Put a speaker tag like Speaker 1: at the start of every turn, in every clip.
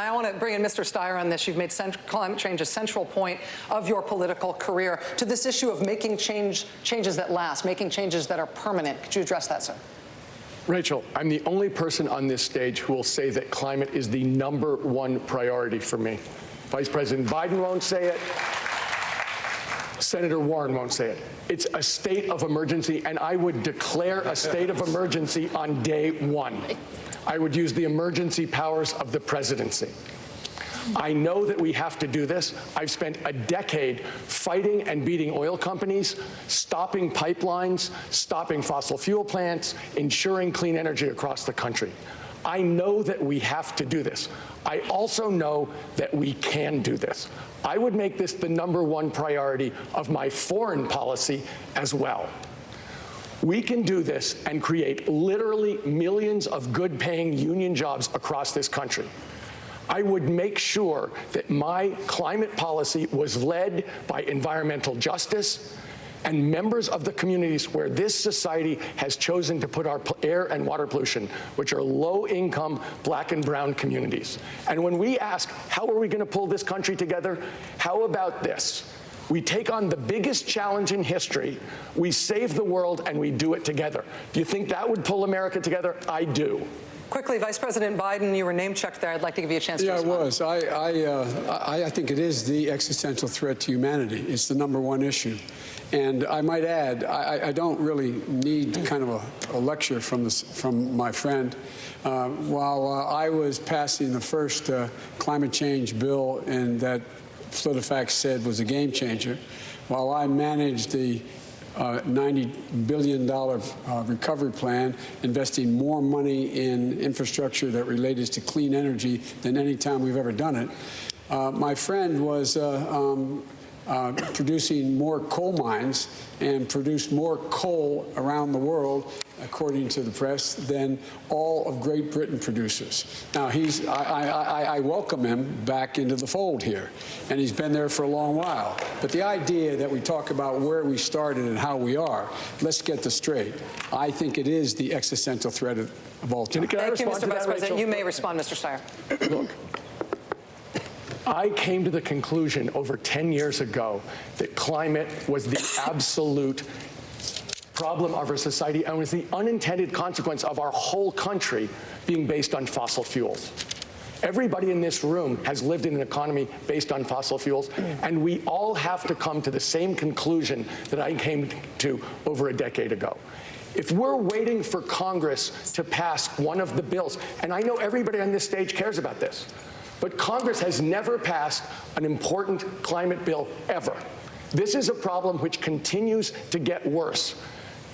Speaker 1: I want to bring in Mr. Steyer on this. You've made climate change a central point of your political career. To this issue of making changes that last, making changes that are permanent. Could you address that, sir?
Speaker 2: Rachel, I'm the only person on this stage who will say that climate is the #1 priority for me. Vice President Biden won't say it. Senator Warren won't say it. It's a state of emergency, and I would declare a state of emergency on day one. I would use the emergency powers of the presidency. I know that we have to do this. I've spent a decade fighting and beating oil companies, stopping pipelines, stopping fossil fuel plants, ensuring clean energy across the country. I know that we have to do this. I also know that we can do this. I would make this the #1 priority of my foreign policy as well. We can do this and create literally millions of good-paying union jobs across this country. I would make sure that my climate policy was led by environmental justice and members of the communities where this society has chosen to put our air and water pollution, which are low-income Black and brown communities. And when we ask, how are we going to pull this country together? How about this? We take on the biggest challenge in history, we save the world, and we do it together. Do you think that would pull America together? I do.
Speaker 1: Quickly, Vice President Biden, you were name-checked there. I'd like to give you a chance to respond.
Speaker 3: Yeah, it was. I think it is the existential threat to humanity. It's the #1 issue. And I might add, I don't really need kind of a lecture from my friend. While I was passing the first climate change bill, and that PolitiFact said was a game changer, while I managed the $90 billion recovery plan, investing more money in infrastructure that related to clean energy than any time we've ever done it, my friend was producing more coal mines and produced more coal around the world, according to the press, than all of Great Britain produces. Now, I welcome him back into the fold here, and he's been there for a long while. But the idea that we talk about where we started and how we are, let's get this straight. I think it is the existential threat of all time.
Speaker 1: Thank you, Mr. Vice President. You may respond, Mr. Steyer.
Speaker 2: Look, I came to the conclusion over 10 years ago that climate was the absolute problem of our society and was the unintended consequence of our whole country being based on fossil fuels. Everybody in this room has lived in an economy based on fossil fuels, and we all have to come to the same conclusion that I came to over a decade ago. If we're waiting for Congress to pass one of the bills, and I know everybody on this stage cares about this, but Congress has never passed an important climate bill ever. This is a problem which continues to get worse.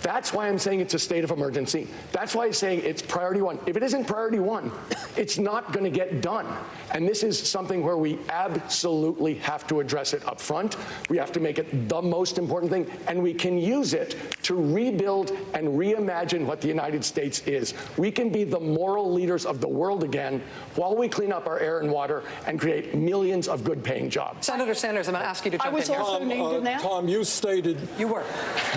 Speaker 2: That's why I'm saying it's a state of emergency. That's why I'm saying it's priority 1. If it isn't priority 1, it's not going to get done. And this is something where we absolutely have to address it up front. We have to make it the most important thing, and we can use it to rebuild and reimagine what the United States is. We can be the moral leaders of the world again while we clean up our air and water and create millions of good-paying jobs.
Speaker 1: Senator Sanders, I'm going to ask you to jump in here.
Speaker 4: I was also named in that. Tom, you stated...
Speaker 1: You were.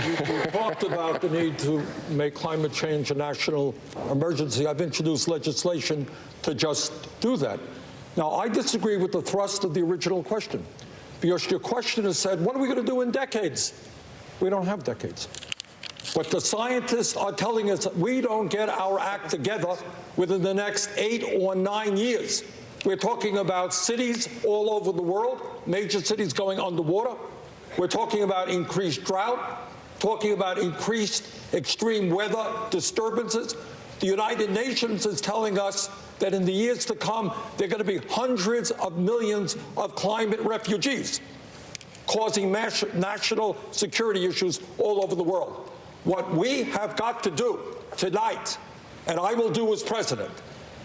Speaker 4: You talked about the need to make climate change a national emergency. I've introduced legislation to just do that. Now, I disagree with the thrust of the original question, because your question has said, what are we going to do in decades? We don't have decades. What the scientists are telling us, we don't get our act together within the next 8 or 9 years. We're talking about cities all over the world, major cities going underwater. We're talking about increased drought, talking about increased extreme weather disturbances. The United Nations is telling us that in the years to come, there are going to be hundreds of millions of climate refugees, causing national security issues all over the world. What we have got to do tonight, and I will do as president,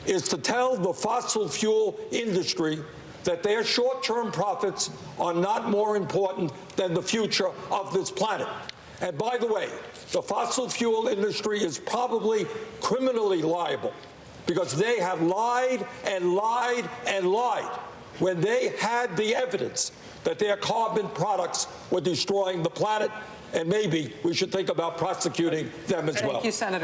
Speaker 4: is to tell the fossil fuel industry that their short-term profits are not more important than the future of this planet. And by the way, the fossil fuel industry is probably criminally liable, because they have lied and lied and lied when they had the evidence that their carbon products were destroying the planet. And maybe we should think about prosecuting them as well.
Speaker 1: Thank you, Senator.